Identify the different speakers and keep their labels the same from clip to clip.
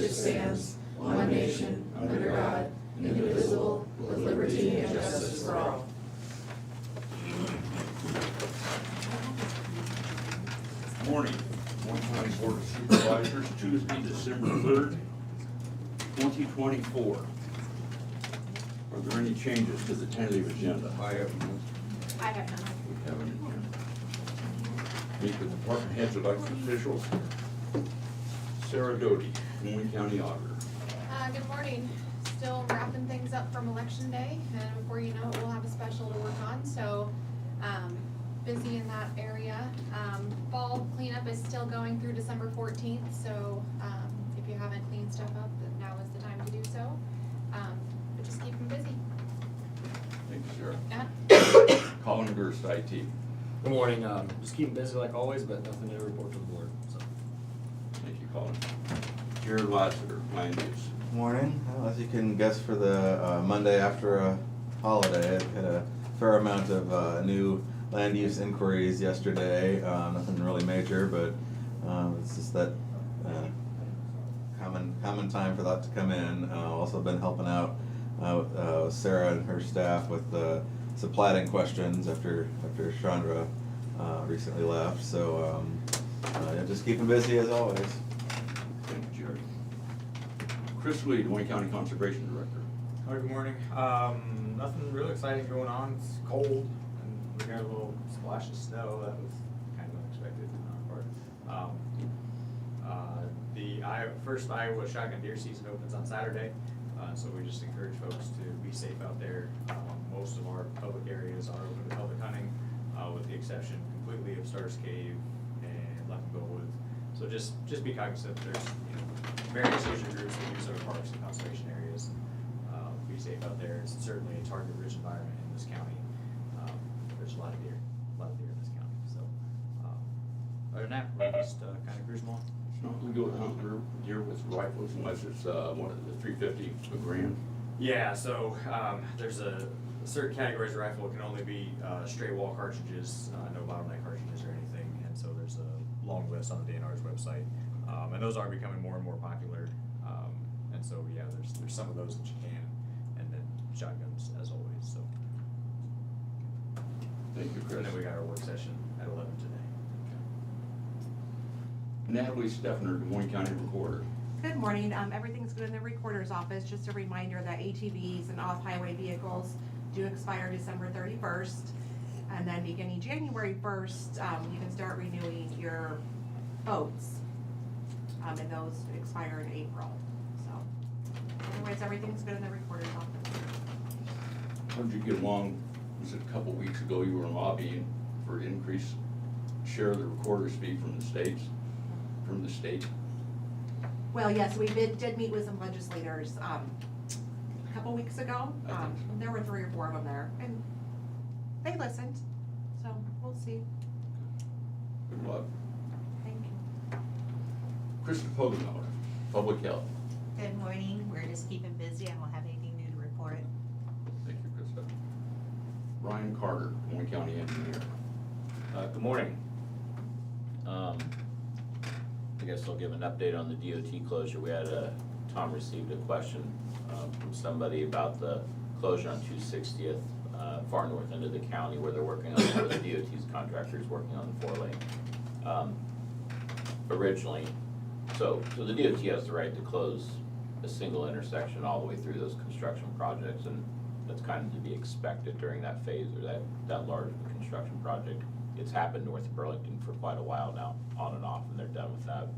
Speaker 1: it stands, one nation, under God, indivisible, with liberty and justice for all.
Speaker 2: Morning, Moines County Board of Supervisors, Tuesday, December 3rd, 2024. Are there any changes to the tentative agenda?
Speaker 3: I have none.
Speaker 4: I have none.
Speaker 2: We have any? Meet with department heads, elected officials. Sarah Doty, Moines County Auditor.
Speaker 4: Good morning. Still wrapping things up from Election Day, and before you know it, we'll have a special to work on, so busy in that area. Fall cleanup is still going through December 14th, so if you haven't cleaned stuff up, then now is the time to do so. But just keep them busy.
Speaker 2: Thank you, Sarah.
Speaker 4: Yeah.
Speaker 2: Colin Durst, IT.
Speaker 5: Good morning. Just keeping busy like always, but nothing to report to the board. So.
Speaker 2: Thank you, Colin. Jared Lassiter, Land Use.
Speaker 6: Morning. Well, as you can guess, for the Monday after a holiday, I had a fair amount of new land use inquiries yesterday. Nothing really major, but it's just that common time for that to come in. Also been helping out with Sarah and her staff with some plating questions after Chandra recently left. So yeah, just keeping busy as always.
Speaker 2: Thank you, Jared. Chris Lee, Moines County Conservation Director.
Speaker 5: Hi, good morning. Nothing really exciting going on. It's cold, and we got a little splash of snow. That was kind of unexpected on our part. The first Iowa shotgun deer season opens on Saturday, so we just encourage folks to be safe out there. Most of our public areas are open to public hunting, with the exception completely of Stars Cave and Leftonville Woods. So just be cognizant. There's various user groups that use our parks and conservation areas. Be safe out there. It's certainly a target-rich environment in this county. There's a lot of deer in this county. So other than that, we're just kind of cruising along.
Speaker 2: It's not legal to hunt deer with rifles unless it's one of the 350 a gram.
Speaker 5: Yeah, so there's a certain categories of rifle. It can only be straight wall cartridges, no bottleneck cartridges or anything. And so there's a long list on the DNR's website, and those are becoming more and more popular. And so yeah, there's some of those that you can, and then shotguns as always. So
Speaker 2: Thank you, Chris.
Speaker 5: and then we got our work session at 11 today.
Speaker 2: Natalie Steffner, Des Moines County Recorder.
Speaker 7: Good morning. Everything's good in the recorder's office. Just a reminder that ATVs and off-highway vehicles do expire December 31st. And then beginning January 1st, you can start renewing your boats. And those expire in April. So otherwise, everything's good in the recorder's office.
Speaker 2: How did you get along? Was it a couple weeks ago you were lobbying for increased share of the recorder's fee from the state?
Speaker 7: Well, yes, we did meet with some legislators a couple weeks ago. There were 3 or 4 of them there, and they listened. So we'll see.
Speaker 2: Good luck.
Speaker 7: Thank you.
Speaker 2: Krista Pogenauer, Public Health.
Speaker 8: Good morning. We're just keeping busy. I don't have anything new to report.
Speaker 2: Thank you, Krista. Ryan Carter, Des Moines County Engineer.
Speaker 9: Good morning. I guess I'll give an update on the DOT closure. We had Tom received a question from somebody about the closure on 260th, far north end of the county, where they're working on, where the DOT's contractors working on the 4-lane. Originally, so the DOT has the right to close a single intersection all the way through those construction projects, and that's kind of to be expected during that phase or that large of a construction project. It's happened north of Burlington for quite a while now, on and off, and they're done with that.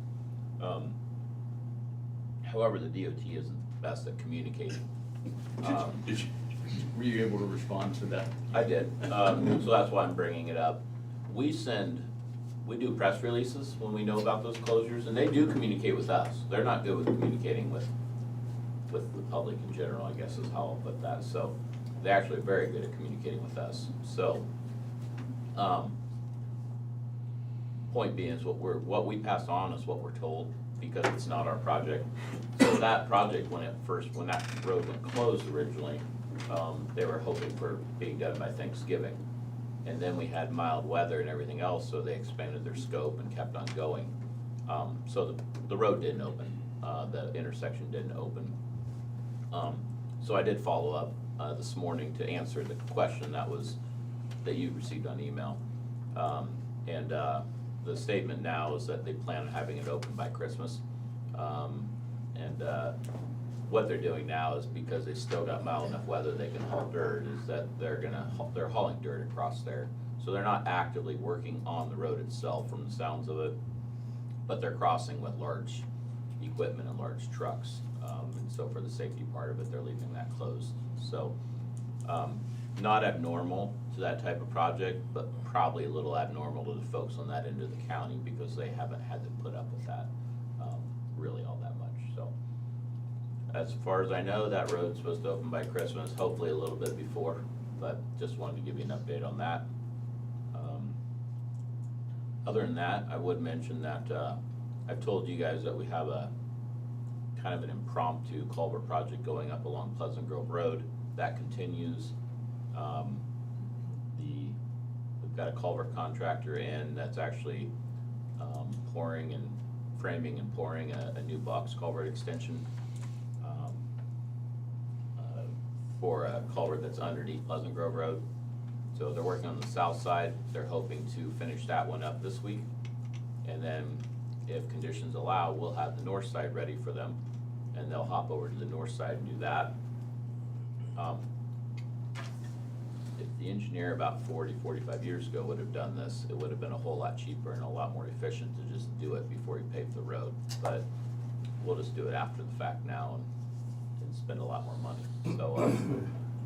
Speaker 9: However, the DOT isn't the best at communicating.
Speaker 2: Were you able to respond to that?
Speaker 9: I did, so that's why I'm bringing it up. We do press releases when we know about those closures, and they do communicate with us. They're not good with communicating with the public in general, I guess is how I'll put that. So they're actually very good at communicating with us. So point being is what we pass on is what we're told, because it's not our project. So that project, when that road went closed originally, they were hoping for being done by Thanksgiving. And then we had mild weather and everything else, so they expanded their scope and kept on going. So the road didn't open. the intersection didn't open. So I did follow up this morning to answer the question that you received on email. And the statement now is that they plan on having it open by Christmas. And what they're doing now is, because they still got mild enough weather they can haul dirt, is that they're hauling dirt across there. So they're not actively working on the road itself from the sounds of it, but they're crossing with large equipment and large trucks. And so for the safety part of it, they're leaving that closed. So not abnormal to that type of project, but probably a little abnormal to the folks on that end of the county, because they haven't had to put up with that really all that much. So as far as I know, that road's supposed to open by Christmas, hopefully a little bit before, but just wanted to give you an update on that. Other than that, I would mention that I've told you guys that we have a kind of an impromptu culvert project going up along Pleasant Grove Road. That continues. We've got a culvert contractor in that's actually pouring and framing and pouring a new box culvert extension for a culvert that's underneath Pleasant Grove Road. So they're working on the south side. They're hoping to finish that one up this week. And then if conditions allow, we'll have the north side ready for them, and they'll hop over to the north side and do that. If the engineer about 40-45 years ago would have done this, it would have been a whole lot cheaper and a lot more efficient to just do it before he paved the road. But we'll just do it after the fact now and spend a lot more money. So,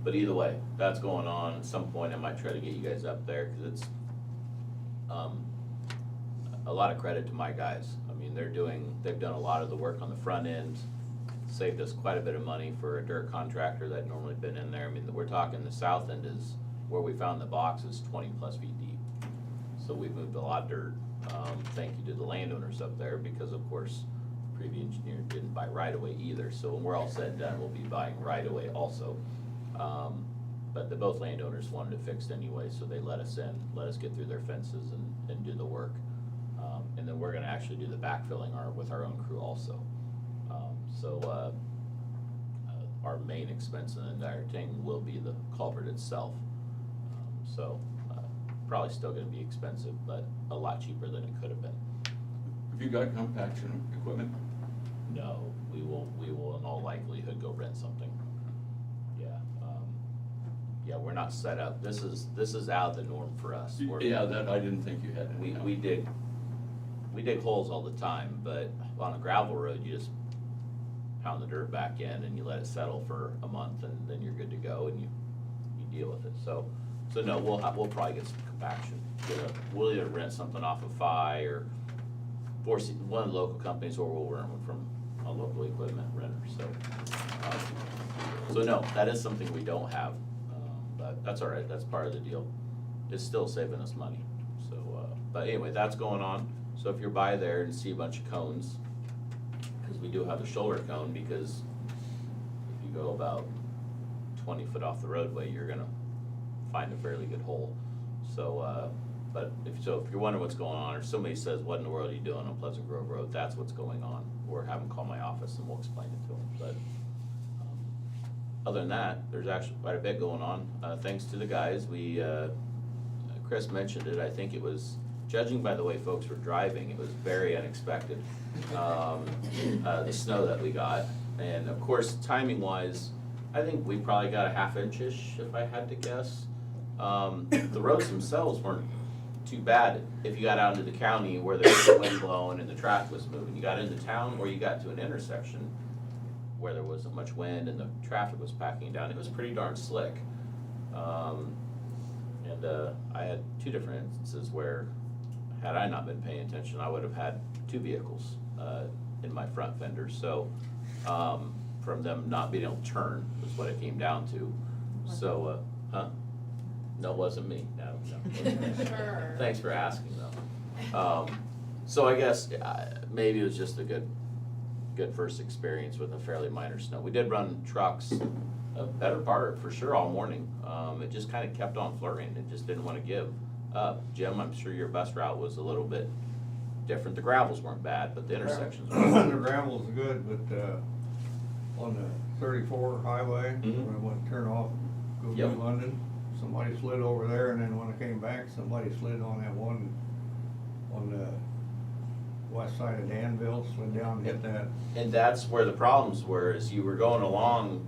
Speaker 9: but either way, that's going on. At some point, I might try to get you guys up there, because it's a lot of credit to my guys. I mean, they've done a lot of the work on the front end, saved us quite a bit of money for a dirt contractor that normally been in there. I mean, we're talking the south end is where we found the box is 20+ feet deep. So we've moved a lot of dirt. Thank you to the landowners up there, because of course, previous engineer didn't buy right away either. So when we're all said and done, we'll be buying right away also. But both landowners wanted it fixed anyway, so they let us in, let us get through their fences and do the work. And then we're gonna actually do the backfilling with our own crew also. Our main expense in the entire thing will be the culvert itself. Probably still gonna be expensive, but a lot cheaper than it could have been.
Speaker 2: Have you got compaction equipment?
Speaker 9: No, we will in all likelihood go rent something. Yeah, we're not set up. This is out of the norm for us.
Speaker 2: Yeah, that I didn't think you had.
Speaker 9: We dig holes all the time, but on a gravel road, you just pound the dirt back in and you let it settle for a month, and then you're good to go, and you deal with it. So no, we'll probably get some compaction. We'll either rent something off of FI or one of the local companies, or we'll rent one from a local equipment renter. So no, that is something we don't have, but that's all right. That's part of the deal. It's still saving us money. So, but anyway, that's going on. So if you're by there and see a bunch of cones, because we do have a shoulder cone, because if you go about 20 foot off the roadway, you're gonna find a fairly good hole. So, but if you're wondering what's going on, or somebody says, what in the world are you doing on Pleasant Grove Road, that's what's going on. Or have them call my office and we'll explain it to them. But other than that, there's actually quite a bit going on. Thanks to the guys, Chris mentioned it, I think it was, judging by the way folks were driving, it was very unexpected, the snow that we got. And of course, timing wise, I think we probably got a ½ inch-ish, if I had to guess. The roads themselves weren't too bad if you got out into the county where there was the wind blowing and the traffic was moving. You got into town, or you got to an intersection where there wasn't much wind and the traffic was packing down. It was pretty darn slick. I had 2 different instances where, had I not been paying attention, I would have had 2 vehicles in my front fender. So from them not being able to turn was what it came down to. So, no, it wasn't me. No.
Speaker 4: Sure.
Speaker 9: Thanks for asking though. So I guess maybe it was just a good first experience with a fairly minor snow. We did run trucks a better part for sure all morning. It just kind of kept on flurrying. It just didn't want to give up. Jim, I'm sure your bus route was a little bit different. The gravels weren't bad, but the intersections were.
Speaker 3: The gravel's good, but, on the 34 highway,
Speaker 9: Mhm.
Speaker 3: when I went to turn off, go to
Speaker 9: Yep.
Speaker 3: London, somebody slid over there, and then when I came back, somebody slid on that one on the west side of Danville, slid down and hit that.
Speaker 9: And that's where the problems were, is you were going along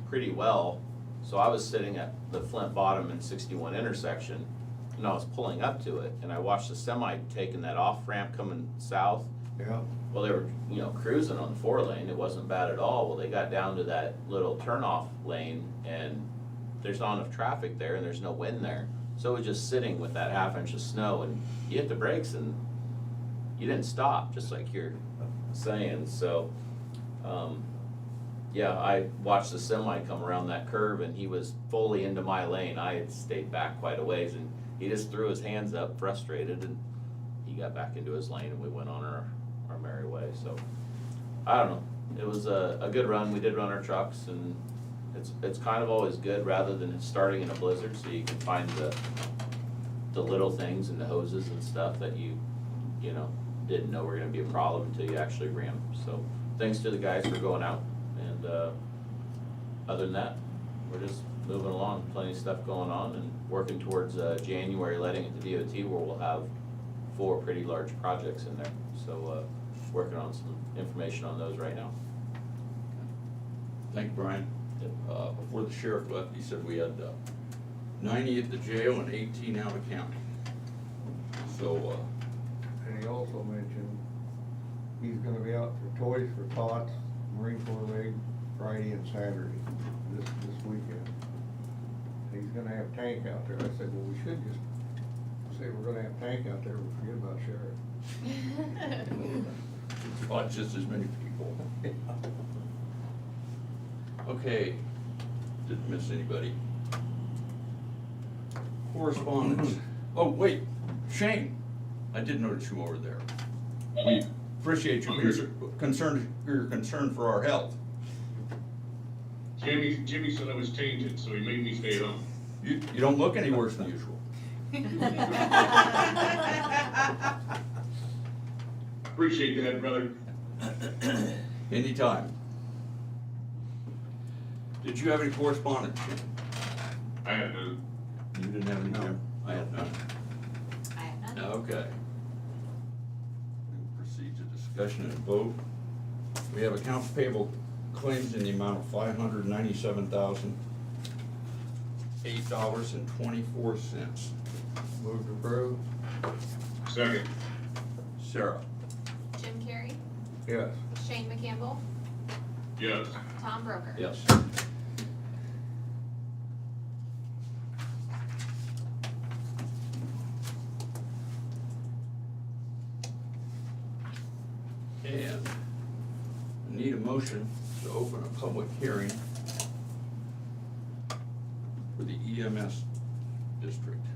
Speaker 9: pretty well. So I was sitting at the Flint Bottom and 61 intersection, and I was pulling up to it, and I watched the semi taking that off ramp coming south.
Speaker 3: Yeah,
Speaker 9: Well, they were, cruising on the 4-lane, it wasn't bad at all. Well, they got down to that little turnoff lane, and there's not enough traffic there, and there's no wind there. So it was just sitting with that half-inch of snow, and you hit the brakes, and you didn't stop, just like you're saying, so, yeah, I watched the semi come around that curve, and he was fully into my lane. I had stayed back quite a ways, and he just threw his hands up frustrated, and he got back into his lane, and we went on our merry way, so, I don't know. It was a good run. We did run our trucks, and it's kind of always good, rather than starting in a blizzard, so you can find the little things and the hoses and stuff that you didn't know were gonna be a problem until you actually ran them. So, thanks to the guys for going out, and, other than that, we're just moving along, plenty of stuff going on, and working towards, January letting at the DOT, where we'll have 4 pretty large projects in there. So, working on some information on those right now.
Speaker 2: Thank you, Brian.
Speaker 9: Yep.
Speaker 2: Before the sheriff left, he said we had 90 at the jail and 18 out of county. So,
Speaker 3: and he also mentioned he's gonna be out for Toys for Tots, Marine Corps League, Friday and Saturday, this weekend. He's gonna have tank out there. I said, well, we should just say we're gonna have tank out there, we forget about sheriff.
Speaker 2: it's not just as many people. Okay, didn't miss anybody. Correspondence. Oh, wait, Shane, I did notice you over there. We appreciate your concern for our health.
Speaker 10: Jimmy said I was tainted, so he made me stay home.
Speaker 2: You don't look any worse than usual.
Speaker 10: Appreciate that, brother.
Speaker 2: Anytime. Did you have any correspondence, Jim?
Speaker 10: I had none.
Speaker 2: You didn't have any, Jim? I had none.
Speaker 8: I have none.
Speaker 2: Okay. We'll proceed to discussion and vote. We have accounts payable claims in the amount of $597,008.24.
Speaker 3: Move to approve?
Speaker 10: Second.
Speaker 2: Sarah?
Speaker 4: Jim Carrey,
Speaker 3: Yes.
Speaker 4: Shane McCampbell,
Speaker 10: Yes.
Speaker 4: Tom Broker.
Speaker 2: Yes. And I need a motion to open a public hearing for the EMS district.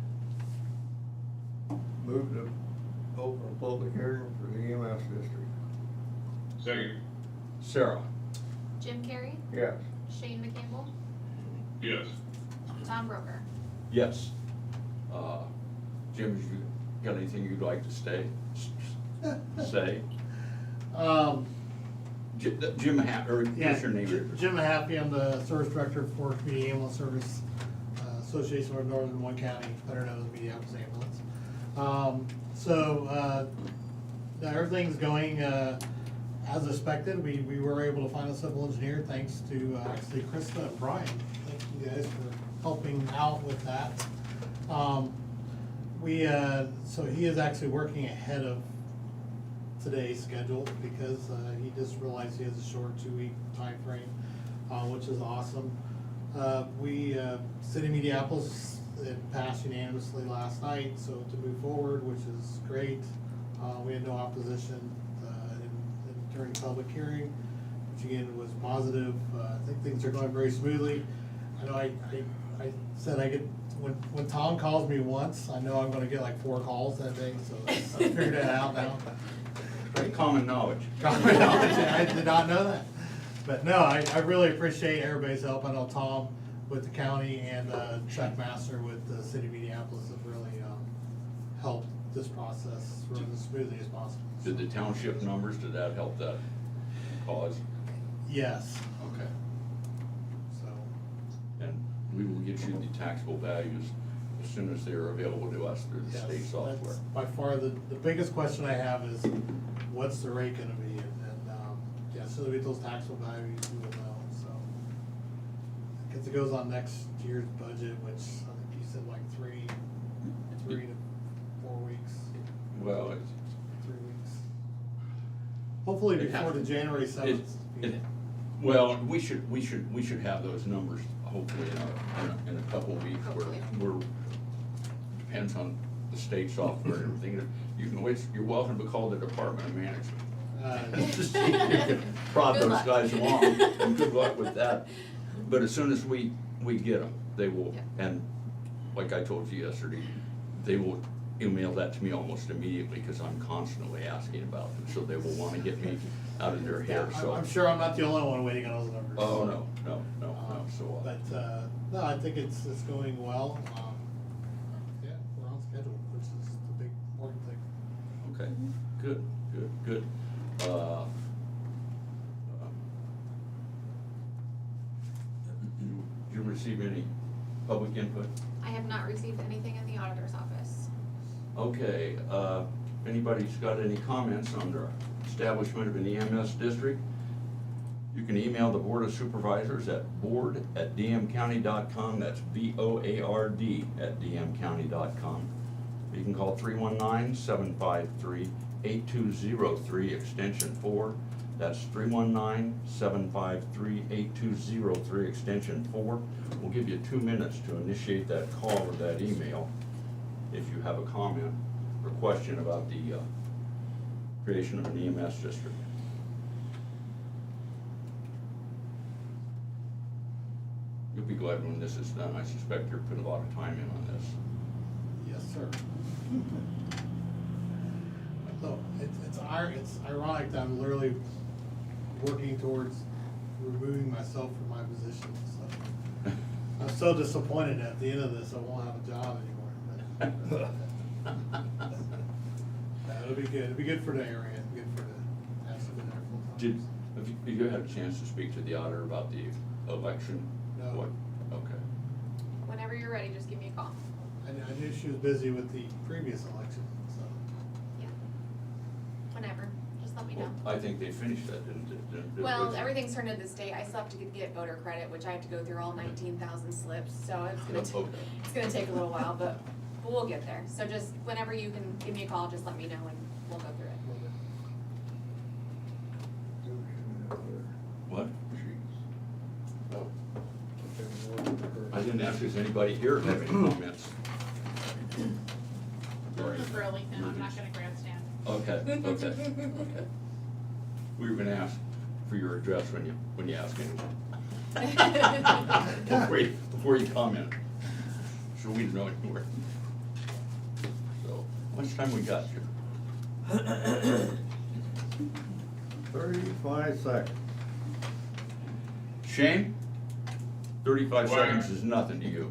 Speaker 3: Move to open a public hearing for the EMS district.
Speaker 10: Second.
Speaker 2: Sarah?
Speaker 4: Jim Carrey,
Speaker 3: Yes.
Speaker 4: Shane McCampbell,
Speaker 10: Yes.
Speaker 4: Tom Broker.
Speaker 2: Yes. Jim, have you got anything you'd like to say? Jim or
Speaker 11: Yeah,
Speaker 2: what's your name?
Speaker 11: Jim Mahaffey, I'm the service director for Community Ambulance Service Association of Northern One County, better known as Minneapolis Ambulance. Everything's going as expected. We were able to find a civil engineer thanks to actually Krista and Brian. Thank you guys for helping out with that. So he is actually working ahead of today's schedule because he just realized he has a short 2-week time frame, which is awesome. City of Minneapolis, it passed unanimously last night, so to move forward, which is great. We had no opposition during public hearing, which again was positive. I think things are going very smoothly. I know I said I get, when Tom calls me once, I know I'm gonna get like 4 calls that day, so I figured that out now.
Speaker 2: Common knowledge.
Speaker 11: I did not know that. But no, I really appreciate everybody's help. I know Tom with the county and Chuck Master with the city of Minneapolis have really helped this process run as smoothly as possible.
Speaker 2: Did the township numbers, did that help that cause?
Speaker 11: Yes,
Speaker 2: Okay.
Speaker 11: so,
Speaker 2: And we will get you the taxable values as soon as they're available to us through the
Speaker 11: yes,
Speaker 2: state software.
Speaker 11: that's by far the biggest question I have is, what's the rate gonna be? Yeah, as soon as we get those taxable values, we will know, so. Cause it goes on next year's budget, which I think you said like 3 to 4 weeks,
Speaker 2: Well, it's,
Speaker 11: 3 weeks. Hopefully
Speaker 2: It
Speaker 11: before
Speaker 2: has-
Speaker 11: the January
Speaker 2: it,
Speaker 11: seventh.
Speaker 2: well, we should have those numbers hopefully in a couple of weeks where
Speaker 4: Hopefully.
Speaker 2: we're, depends on the state software and everything. You can always, you're welcome to call the Department of Management. Just see if you can prod
Speaker 4: Good
Speaker 2: those
Speaker 4: luck.
Speaker 2: guys along, and good luck with that. But as soon as we get them, they will,
Speaker 4: Yeah.
Speaker 2: and like I told you yesterday, they will email that to me almost immediately, because I'm constantly asking about them, so they will wanna get me out of their hair, so.
Speaker 11: I'm sure I'm not the only one waiting on those numbers.
Speaker 2: Oh, no, so.
Speaker 11: But, no, I think it's going well, yeah, we're on schedule, which is the big important thing.
Speaker 2: Okay, good. Did you receive any public input?
Speaker 4: I have not received anything in the auditor's office.
Speaker 2: Okay, anybody's got any comments on the establishment of an EMS district? You can email the Board of Supervisors at board@dmcounty.com, that's BOARD@dmcounty.com. You can call 319-753-8203, extension 4. That's 319-753-8203, extension 4. We'll give you 2 minutes to initiate that call or that email if you have a comment or question about the creation of an EMS district. You'll be glad when this is done. I suspect you're putting a lot of time in on this.
Speaker 11: Yes, sir. So, it's ironic that I'm literally working towards removing myself from my position, so. I'm so disappointed at the end of this, I won't have a job anymore, but. It'll be good, it'll be good for the area, it'll be good for the, have some in there full time.
Speaker 2: Have you had a chance to speak to the auditor about the election?
Speaker 11: No.
Speaker 2: What? Okay.
Speaker 4: Whenever you're ready, just give me a call.
Speaker 11: I knew she was busy with the previous election, so.
Speaker 4: Yeah. Whenever, just let me know.
Speaker 2: I think they finished that, didn't they?
Speaker 4: Well, everything's turned into the state. I still have to get voter credit, which I have to go through all 19,000 slips, so it's
Speaker 2: Okay.
Speaker 4: gonna take a little while, but we'll get there. So just whenever you can give me a call, just let me know and we'll go through it.
Speaker 2: What? I didn't ask if anybody here have any comments.
Speaker 12: Early, and I'm not gonna grandstand.
Speaker 2: Okay. We were gonna ask for your address when you ask anyone. Before you comment, so we know anywhere. So, how much time we got here?
Speaker 3: 35 seconds.
Speaker 2: Shane? 35
Speaker 10: Quiet.
Speaker 2: seconds is nothing to you.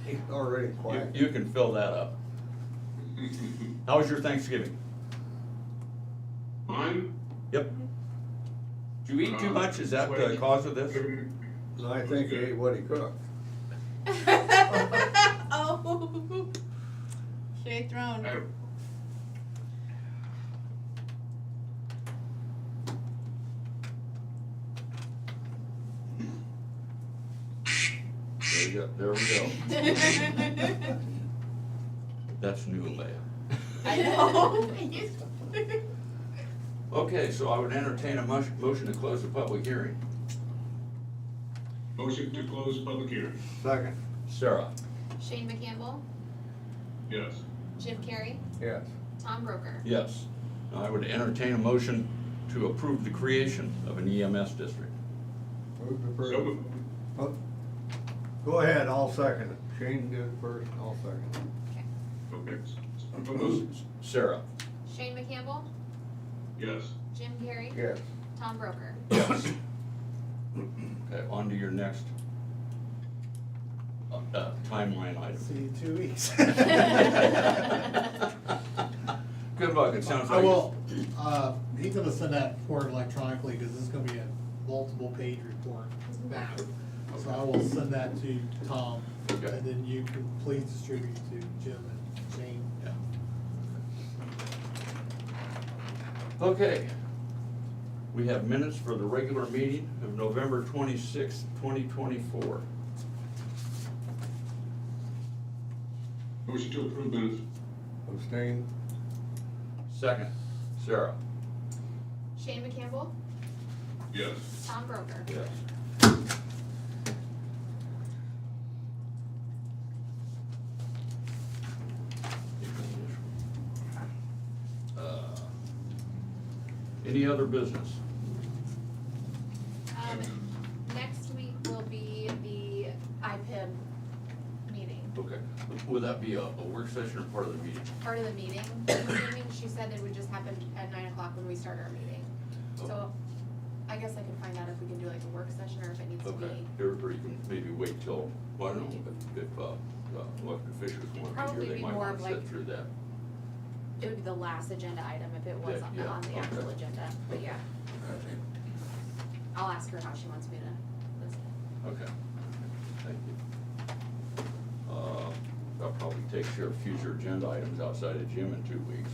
Speaker 3: He's already quiet.
Speaker 2: You can fill that up. How was your Thanksgiving?
Speaker 10: Mine?
Speaker 2: Yep. Did you eat too much? Is that the cause of this?
Speaker 3: I think he ate what he cooked.
Speaker 12: Oh. Shade thrown.
Speaker 2: There we go. That's new, Leia.
Speaker 12: I know.
Speaker 2: Okay, so I would entertain a motion to close the public hearing.
Speaker 10: Motion to close public hearing.
Speaker 3: Second.
Speaker 2: Sarah?
Speaker 4: Shane McCampbell,
Speaker 10: Yes.
Speaker 4: Jim Carrey,
Speaker 3: Yes.
Speaker 4: Tom Broker.
Speaker 2: Yes. Now I would entertain a motion to approve the creation of an EMS district.
Speaker 3: Move to
Speaker 10: So
Speaker 3: approve.
Speaker 10: moved.
Speaker 3: Oh, go ahead, I'll second it. Shane did it first, I'll second it.
Speaker 4: Okay.
Speaker 10: Okay. So moved.
Speaker 2: Sarah?
Speaker 4: Shane McCampbell,
Speaker 10: Yes.
Speaker 4: Jim Carrey,
Speaker 3: Yes.
Speaker 4: Tom Broker.
Speaker 2: Yes. Okay, on to your next timeline item.
Speaker 11: See you in 2 weeks.
Speaker 2: Good luck, it sounds
Speaker 11: I
Speaker 2: like.
Speaker 11: will, he's gonna send that report electronically, cause this is gonna be a multiple page report back. So I will send that to Tom,
Speaker 2: Okay.
Speaker 11: and then you can please distribute to Jim and Shane.
Speaker 2: Yeah. Okay. We have minutes for the regular meeting of November 26th, 2024.
Speaker 10: Motion to approve minutes.
Speaker 3: Abstain?
Speaker 2: Second, Sarah.
Speaker 4: Shane McCampbell,
Speaker 10: Yes.
Speaker 4: Tom Broker.
Speaker 2: Yes. Any other business?
Speaker 4: Next week will be the IPIB meeting,
Speaker 2: Okay. Would that be a work session or part of the meeting?
Speaker 4: part of the meeting. I'm assuming she said it would just happen at 9 o'clock when we start our meeting. So I guess I can find out if we can do like a work session or if it needs to
Speaker 2: Okay,
Speaker 4: be.
Speaker 2: or you can maybe wait till, well, I don't know, if elected officials want to be
Speaker 4: Probably
Speaker 2: here, they
Speaker 4: be
Speaker 2: might
Speaker 4: more
Speaker 2: want
Speaker 4: of
Speaker 2: to sit
Speaker 4: like-
Speaker 2: through that.
Speaker 4: It would be the last agenda item if it was
Speaker 2: Yeah,
Speaker 4: on the
Speaker 2: okay.
Speaker 4: actual agenda, but yeah. I'll ask her how she wants me to listen.
Speaker 2: Okay, thank you. I'll probably take care of future agenda items outside of Jim in 2 weeks.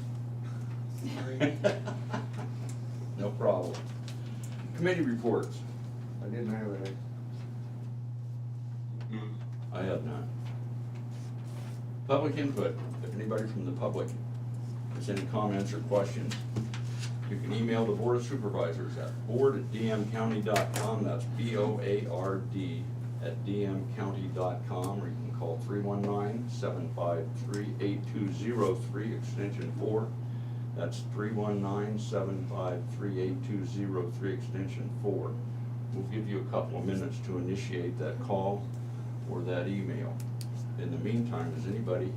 Speaker 11: Sorry.
Speaker 2: No problem. Committee reports,
Speaker 3: I didn't have any.
Speaker 10: None.
Speaker 2: I have none. Public input, if anybody from the public has any comments or questions, you can email the Board of Supervisors at board@dmcounty.com, that's BOARD@dmcounty.com, or you can call 319-753-8203, extension 4. That's 319-753-8203, extension 4. We'll give you a couple of minutes to initiate that call or that email. In the meantime, does anybody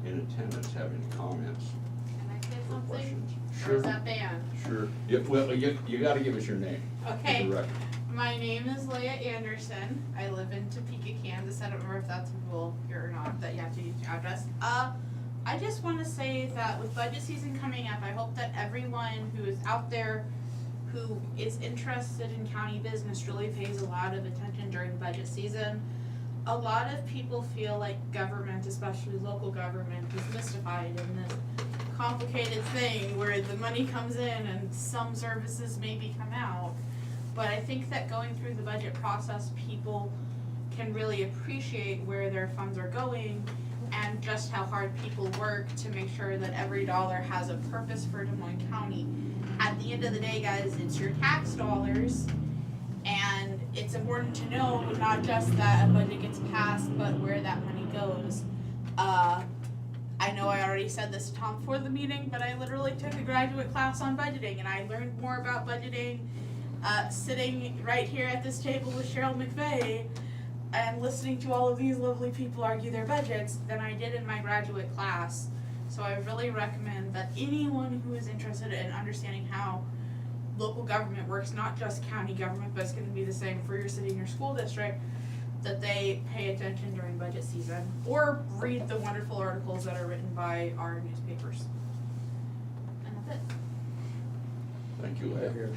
Speaker 2: in attendance have any comments
Speaker 12: Can I say
Speaker 2: or
Speaker 12: something?
Speaker 2: questions?
Speaker 12: Or
Speaker 2: Sure.
Speaker 12: is that banned?
Speaker 2: Sure. Yeah, well, you gotta give us your name.
Speaker 12: Okay.
Speaker 2: For the record.
Speaker 12: My name is Leah Anderson. I live in Topeka, Kansas. I don't remember if that's a rule here or not, that you have to use your address. I just wanna say that with budget season coming up, I hope that everyone who is out there who is interested in county business really pays a lot of attention during budget season. A lot of people feel like government, especially local government, is mystified in this complicated thing where the money comes in and some services maybe come out. But I think that going through the budget process, people can really appreciate where their funds are going and just how hard people work to make sure that every dollar has a purpose for Des Moines County. At the end of the day, guys, it's your tax dollars, and it's important to know not just that a budget gets passed, but where that money goes. I know I already said this to Tom before the meeting, but I literally took a graduate class on budgeting, and I learned more about budgeting sitting right here at this table with Cheryl McVeigh and listening to all of these lovely people argue their budgets than I did in my graduate class. So I really recommend that anyone who is interested in understanding how local government works, not just county government, but it's gonna be the same for your city and your school district, that they pay attention during budget season, or read the wonderful articles that are written by our newspapers. And that's it.
Speaker 2: Thank you, Ed.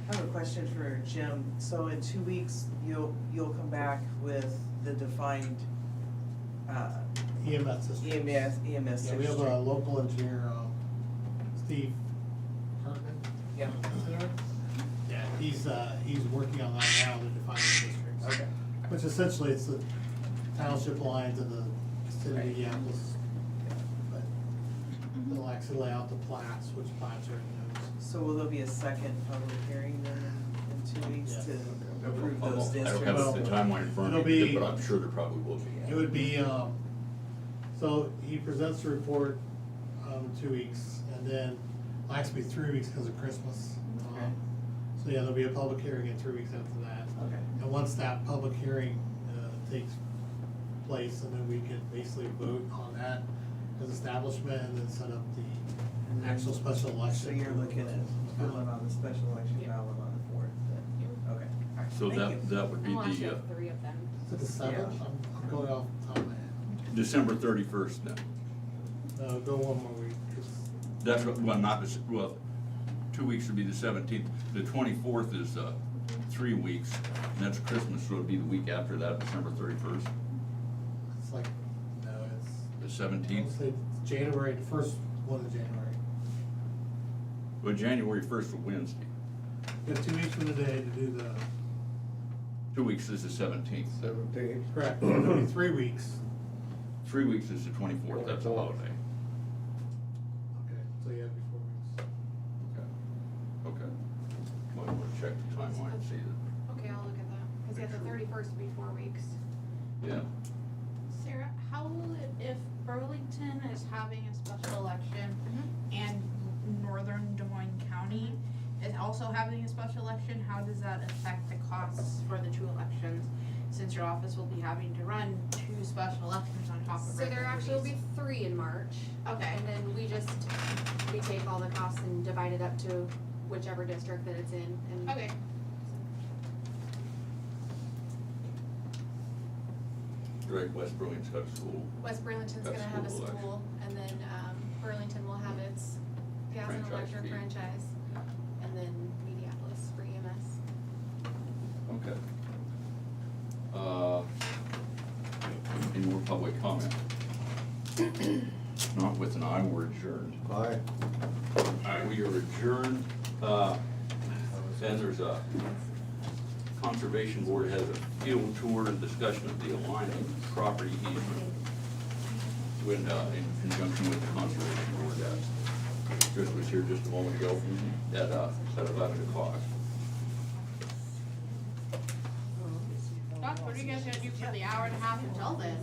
Speaker 13: I have a question for Jim. So in 2 weeks, you'll come back with the defined
Speaker 11: EMS system.
Speaker 13: EMS
Speaker 11: Yeah, we have a
Speaker 13: system.
Speaker 11: local engineer, Steve Hartman.
Speaker 13: Yeah.
Speaker 11: Yeah, he's working on that now to define the districts.
Speaker 13: Okay.
Speaker 11: Which essentially it's the township lines of the city of
Speaker 13: Right.
Speaker 11: Minneapolis. But they'll actually lay out the plats, which plats are in those.
Speaker 13: So will there be a second public hearing then in 2 weeks
Speaker 11: Yes.
Speaker 13: to approve those
Speaker 2: I don't
Speaker 13: districts?
Speaker 2: have the timeline in front
Speaker 11: It'll
Speaker 2: of me,
Speaker 11: be-
Speaker 2: but I'm sure there probably will be.
Speaker 11: It would be, so he presents the report, 2 weeks, and then, well, actually 3 weeks because of Christmas.
Speaker 13: Okay.
Speaker 11: So yeah, there'll be a public hearing in 3 weeks after that.
Speaker 13: Okay.
Speaker 11: And once that public hearing, takes place, and then we can basically vote on that as establishment and then set up the actual special election.
Speaker 13: So you're looking at going on the special election
Speaker 11: Yeah.
Speaker 13: ballot on the 4th then? Okay, all
Speaker 2: So
Speaker 13: Thank you.
Speaker 2: that would be
Speaker 4: We'll actually
Speaker 2: the,
Speaker 4: have 3 of them.
Speaker 11: Is it the seventh? I'm going off the top of my head.
Speaker 2: December 31st then.
Speaker 11: No, go one more week.
Speaker 2: That's what, well, not, well, 2 weeks would be the 17th. The 24th is, 3 weeks, and that's Christmas, so it'd be the week after that, December 31st.
Speaker 11: It's like, no, it's.
Speaker 2: The
Speaker 11: I'll
Speaker 2: 17th?
Speaker 11: say January, the first one of January.
Speaker 2: Well, January 1st is Wednesday.
Speaker 11: You got 2 weeks from today to do the,
Speaker 2: 2 weeks is the 17th.
Speaker 3: 17th.
Speaker 11: correct, it'll be 3 weeks.
Speaker 2: 3 weeks is the 24th, that's a holiday.
Speaker 11: Okay, so you have to be 4 weeks.
Speaker 2: Okay. Okay. Might want to check the timeline and see that.
Speaker 4: Okay, I'll look at that, cause yeah, the 31st would be 4 weeks.
Speaker 2: Yeah.
Speaker 12: Sarah, how will it, if Burlington is having a special election and northern Des Moines County is also having a special election, how does that affect the costs for the 2 elections? Since your office will be having to run 2 special elections on top of
Speaker 4: So there
Speaker 12: regular
Speaker 4: actually will be
Speaker 12: duties.
Speaker 4: 3 in March.
Speaker 12: Okay.
Speaker 4: And then we take all the costs and divide it up to whichever district that it's in, and.
Speaker 12: Okay.
Speaker 2: Right, West Burlington's got a school.
Speaker 4: West Burlington's
Speaker 2: Got
Speaker 4: gonna have a
Speaker 2: school election.
Speaker 4: school, and then, Burlington will have its gas and
Speaker 2: Franchise
Speaker 4: electric
Speaker 2: fee.
Speaker 4: franchise, and then Mediapolis for EMS.
Speaker 2: Okay. Any more public comment? Not with an eye, we're adjourned.
Speaker 3: Aye.
Speaker 2: We are adjourned, and there's a, Conservation Board has a field tour and discussion of the alignment property easement when, in conjunction with the Conservation Board. Chris was here just a moment ago at 11 o'clock.
Speaker 12: Doc, what are you guys gonna do for the hour and a half until then?